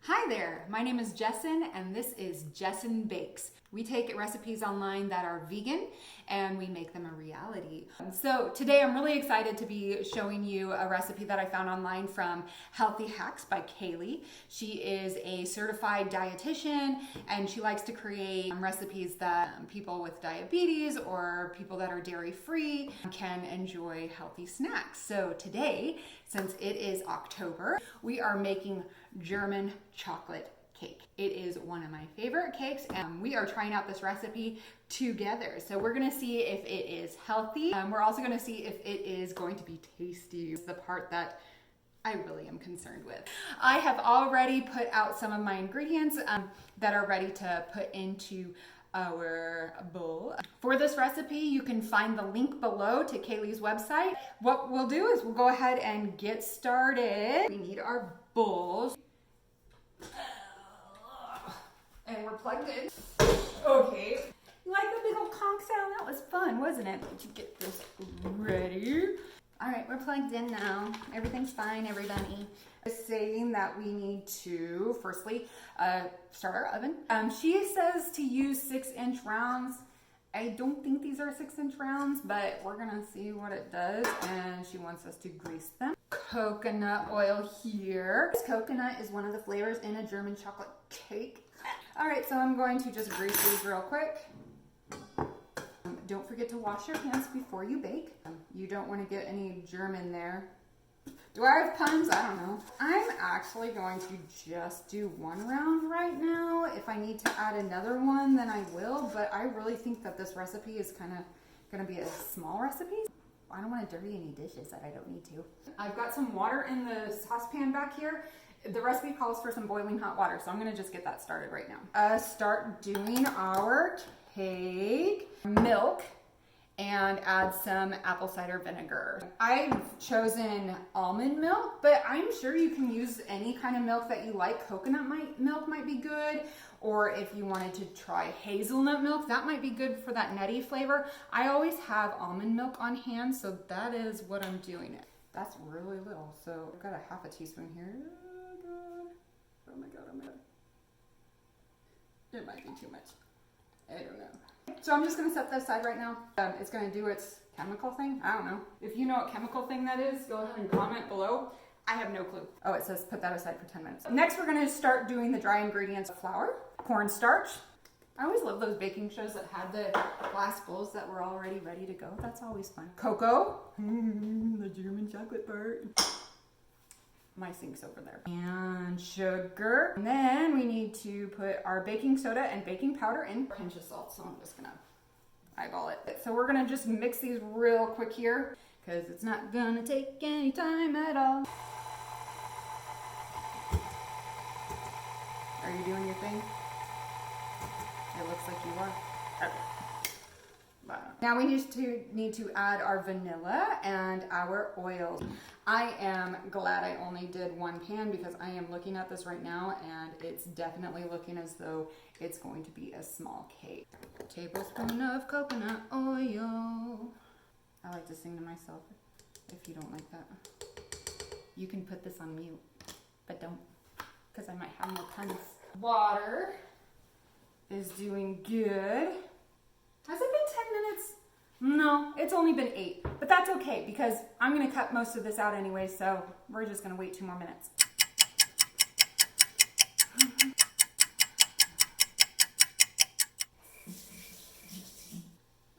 Hi there, my name is Jessin and this is Jessin Bakes. We take recipes online that are vegan and we make them a reality. So today I'm really excited to be showing you a recipe that I found online from Healthy Hacks by Kaylie. She is a certified dietitian and she likes to create recipes that people with diabetes or people that are dairy free can enjoy healthy snacks. So today, since it is October, we are making German chocolate cake. It is one of my favorite cakes and we are trying out this recipe together. So we're gonna see if it is healthy. We're also gonna see if it is going to be tasty. It's the part that I really am concerned with. I have already put out some of my ingredients that are ready to put into our bowl. For this recipe, you can find the link below to Kaylie's website. What we'll do is we'll go ahead and get started. We need our bowls. And we're plugged in. Okay. You like the big old conch sound? That was fun, wasn't it? Did you get this ready? All right, we're plugged in now. Everything's fine, everybody. Saying that we need to, firstly, start our oven. She says to use 6-inch rounds. I don't think these are 6-inch rounds, but we're gonna see what it does. And she wants us to grease them. Coconut oil here. This coconut is one of the flavors in a German chocolate cake. All right, so I'm going to just grease these real quick. Don't forget to wash your hands before you bake. You don't want to get any germ in there. Do I have puns? I don't know. I'm actually going to just do one round right now. If I need to add another one, then I will, but I really think that this recipe is kind of going to be a small recipe. I don't want to dirty any dishes that I don't need to. I've got some water in the saucepan back here. The recipe calls for some boiling hot water, so I'm gonna just get that started right now. Start doing our cake. Milk and add some apple cider vinegar. I've chosen almond milk, but I'm sure you can use any kind of milk that you like. Coconut milk might be good, or if you wanted to try hazelnut milk, that might be good for that nutty flavor. I always have almond milk on hand, so that is what I'm doing. That's really little, so I've got a half a teaspoon here. Oh my god, it might be too much. I don't know. So I'm just gonna set that aside right now. It's gonna do its chemical thing. I don't know. If you know what chemical thing that is, go ahead and comment below. I have no clue. Oh, it says put that aside for 10 minutes. Next, we're gonna start doing the dry ingredients. Flour, cornstarch. I always love those baking shows that had the glass bowls that were already ready to go. That's always fun. Cocoa, the German chocolate part. My sink's over there. And sugar. And then we need to put our baking soda and baking powder in. A pinch of salt, so I'm just gonna eyeball it. So we're gonna just mix these real quick here because it's not gonna take any time at all. Are you doing your thing? It looks like you are. Okay. Now we need to add our vanilla and our oils. I am glad I only did one pan because I am looking at this right now and it's definitely looking as though it's going to be a small cake. A tablespoon of coconut oil. I like to sing to myself if you don't like that. You can put this on mute, but don't, because I might have more puns. Water is doing good. Has it been 10 minutes? No, it's only been 8, but that's okay because I'm gonna cut most of this out anyway, so we're just gonna wait 2 more minutes.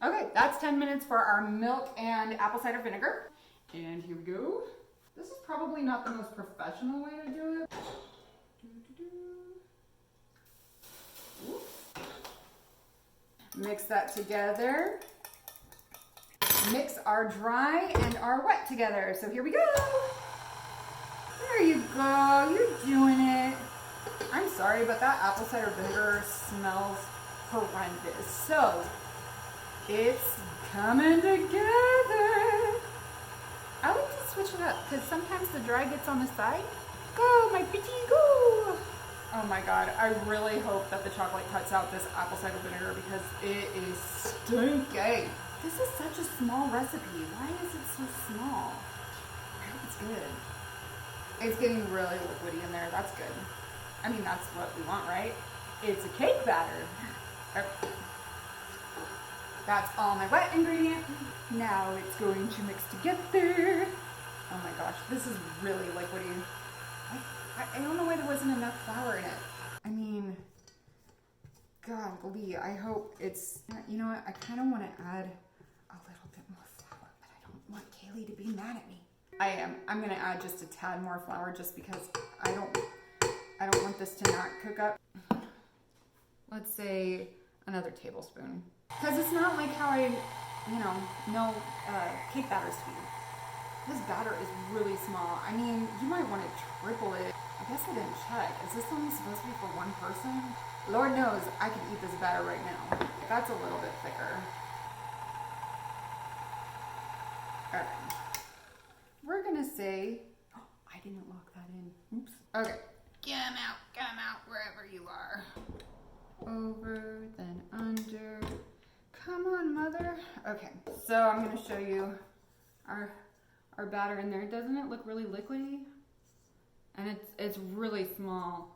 Okay, that's 10 minutes for our milk and apple cider vinegar. And here we go. This is probably not the most professional way to do it. Mix that together. Mix our dry and our wet together. So here we go. There you go. You're doing it. I'm sorry, but that apple cider vinegar smells horrendous. So it's coming together. I like to switch it up because sometimes the dry gets on the side. Go, my bitchy, go. Oh my god, I really hope that the chocolate cuts out this apple cider vinegar because it is stinky. This is such a small recipe. Why is it so small? I hope it's good. It's getting really liquidy in there. That's good. I mean, that's what we want, right? It's a cake batter. That's all my wet ingredient. Now it's going to mix together. Oh my gosh, this is really liquidy. I don't know why there wasn't enough flour in it. I mean, golly, I hope it's, you know what, I kind of want to add a little bit more flour, but I don't want Kaylie to be mad at me. I'm going to add just a tad more flour just because I don't want this to not cook up. Let's say another tablespoon. Because it's not like how I, know cake batters to be. This batter is really small. I mean, you might want to triple it. I guess I didn't check. Is this only supposed to be for one person? Lord knows I can eat this batter right now. That's a little bit thicker. Okay. We're gonna say, oh, I didn't lock that in. Oops. Okay. Come out, wherever you are. Over, then under. Come on, mother. Okay, so I'm gonna show you our batter in there. Doesn't it look really liquidy? And it's really small.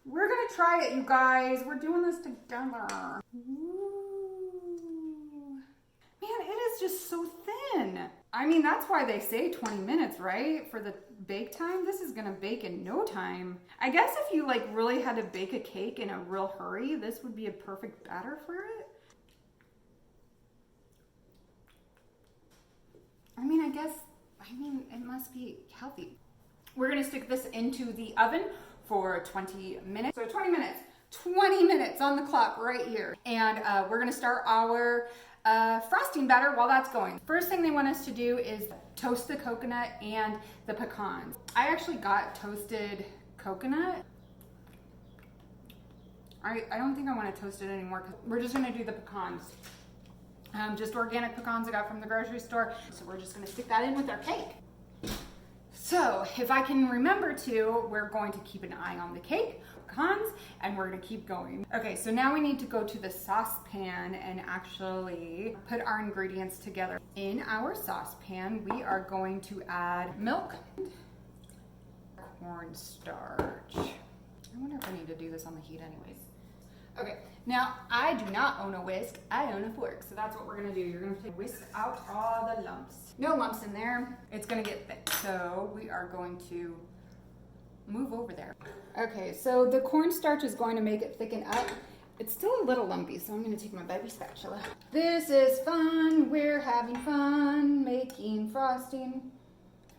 We're gonna try it, you guys. We're doing this together. Ooh. Man, it is just so thin. I mean, that's why they say 20 minutes, right? For the bake time. This is gonna bake in no time. I guess if you like really had to bake a cake in a real hurry, this would be a perfect batter for it. I mean, it must be healthy. We're gonna stick this into the oven for 20 minutes. So 20 minutes on the clock right here. And we're gonna start our frosting batter while that's going. First thing they want us to do is toast the coconut and the pecans. I actually got toasted coconut. I don't think I want to toast it anymore because we're just gonna do the pecans. Just organic pecans I got from the grocery store. So we're just gonna stick that in with our cake. So if I can remember to, we're going to keep an eye on the cake, pecans, and we're gonna keep going. Okay, so now we need to go to the saucepan and actually put our ingredients together. In our saucepan, we are going to add milk, cornstarch. I wonder if I need to do this on the heat anyways. Okay, now I do not own a whisk, I own a fork. So that's what we're gonna do. You're gonna whisk out all the lumps. No lumps in there, it's gonna get thick. So we are going to move over there. Okay, so the cornstarch is going to make it thicken up. It's still a little lumpy, so I'm gonna take my baby spatula. This is fun, we're having fun making frosting.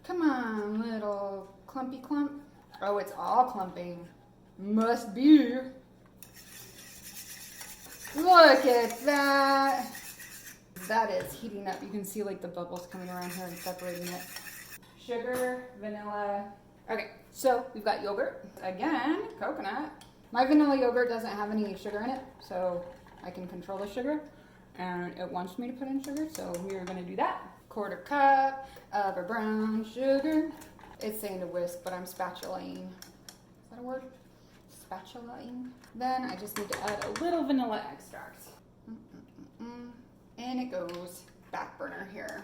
Come on, little clumpy clump. Oh, it's all clumping. Must be. Look at that. That is heating up. You can see like the bubbles coming around here and separating it. Sugar, vanilla. Okay, so we've got yogurt. Again, coconut. My vanilla yogurt doesn't have any sugar in it, so I can control the sugar. And it wants me to put in sugar, so we are gonna do that. 1/4 cup of our brown sugar. It's saying to whisk, but I'm spatulaing. Is that a word? Spatulaing. Then I just need to add a little vanilla extract. And it goes back burner here.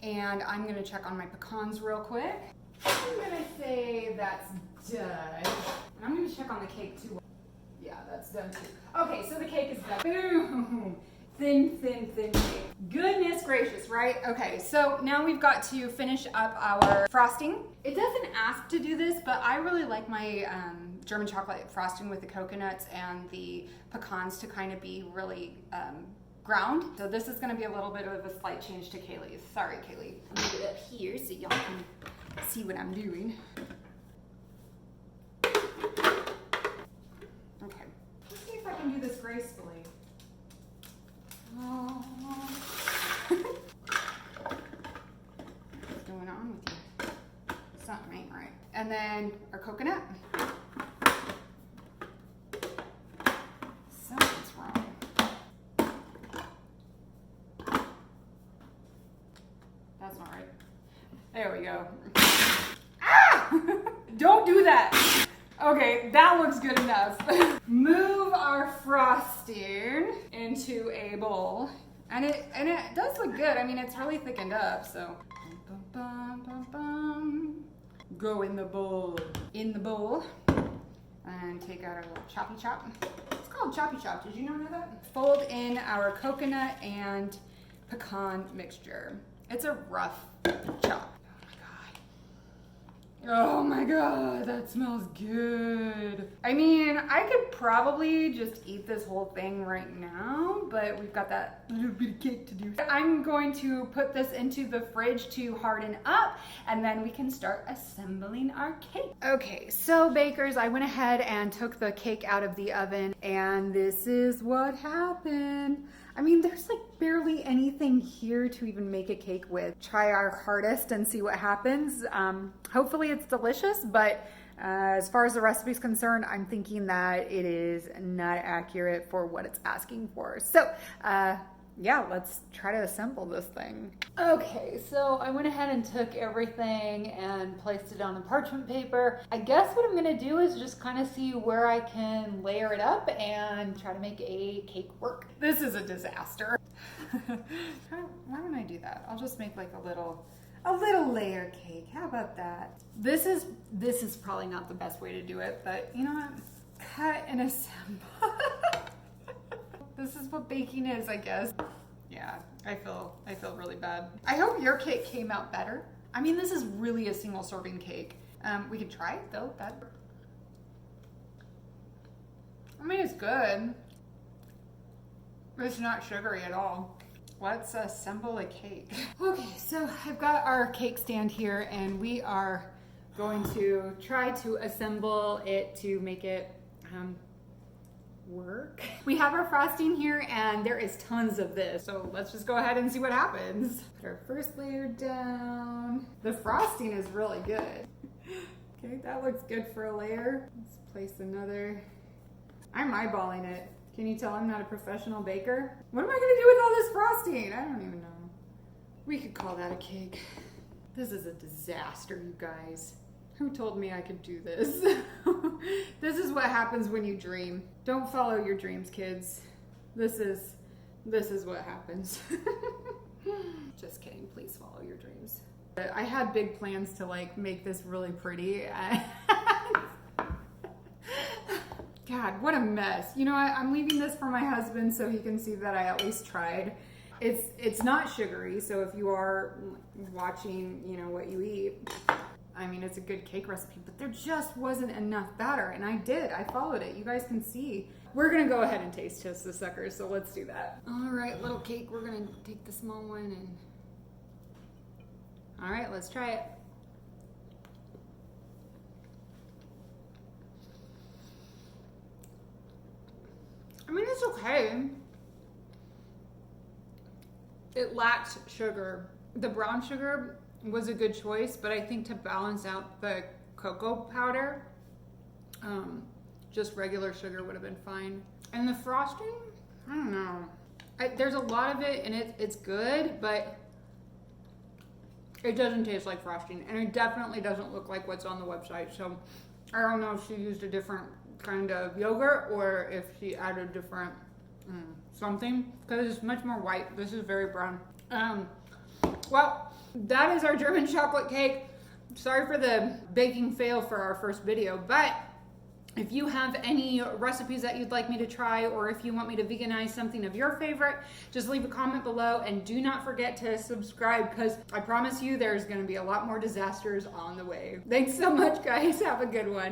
And I'm gonna check on my pecans real quick. I'm gonna say that's done. And I'm gonna check on the cake too. Yeah, that's done too. Okay, so the cake is done. Boom. Thin cake. Goodness gracious, right? Okay, so now we've got to finish up our frosting. It doesn't ask to do this, but I really like my German chocolate frosting with the coconuts and the pecans to kind of be really ground. So this is gonna be a little bit of a slight change to Kaylie's. Sorry, Kaylie. I'll move it up here so y'all can see what I'm doing. Okay, let's see if I can do this gracefully. What's going on with you? Something ain't right. And then our coconut. Something's wrong. That's not right. There we go. Ah! Don't do that. Okay, that looks good enough. Move our frosting into a bowl. And it does look good. I mean, it's really thickened up, so. go in the bowl. In the bowl. And take out our little choppy chop. It's called choppy chop. Did you know that? Fold in our coconut and pecan mixture. It's a rough chop. Oh my god, that smells good. I mean, I could probably just eat this whole thing right now, but we've got that little bit of cake to do. I'm going to put this into the fridge to harden up, and then we can start assembling our cake. Okay, so bakers, I went ahead and took the cake out of the oven, and this is what happened. I mean, there's like barely anything here to even make a cake with. Try our hardest and see what happens. Hopefully it's delicious, but as far as the recipe is concerned, I'm thinking that it is not accurate for what it's asking for. So, yeah, let's try to assemble this thing. Okay, so I went ahead and took everything and placed it on the parchment paper. I guess what I'm gonna do is just kind of see where I can layer it up and try to make a cake work. This is a disaster. Why don't I do that? I'll just make like a little layer cake. How about that? This is probably not the best way to do it, but you know what? Cut and assemble. This is what baking is, I guess. Yeah, I feel really bad. I hope your cake came out better. I mean, this is really a single serving cake. We could try it though. I mean, it's good. It's not sugary at all. Let's assemble a cake. Okay, so I've got our cake stand here, and we are going to try to assemble it to make it work. We have our frosting here, and there is tons of this, so let's just go ahead and see what happens. Put our first layer down. The frosting is really good. Okay, that looks good for a layer. Let's place another. I'm eyeballing it. Can you tell I'm not a professional baker? What am I gonna do with all this frosting? I don't even know. We could call that a cake. This is a disaster, you guys. Who told me I could do this? This is what happens when you dream. Don't follow your dreams, kids. This is what happens. Just kidding, please follow your dreams. I had big plans to like make this really pretty. God, what a mess. You know what? I'm leaving this for my husband so he can see that I at least tried. It's not sugary, so if you are watching, you know, what you eat, I mean, it's a good cake recipe, but there just wasn't enough batter, and I followed it. You guys can see. We're gonna go ahead and taste test the suckers, so let's do that. All right, little cake, we're gonna take the small one and, all right, let's try it. I mean, it's okay. It lacks sugar. The brown sugar was a good choice, but I think to balance out the cocoa powder, just regular sugar would have been fine. And the frosting, I don't know. There's a lot of it, and it's good, but it doesn't taste like frosting, and it definitely doesn't look like what's on the website. So I don't know if she used a different kind of yogurt or if she added different something, because it's much more white. This is very brown. Well, that is our German chocolate cake. Sorry for the baking fail for our first video, but if you have any recipes that you'd like me to try, or if you want me to veganize something of your favorite, just leave a comment below, and do not forget to subscribe, because I promise you there's going to be a lot more disasters on the way. Thanks so much, guys. Have a good one.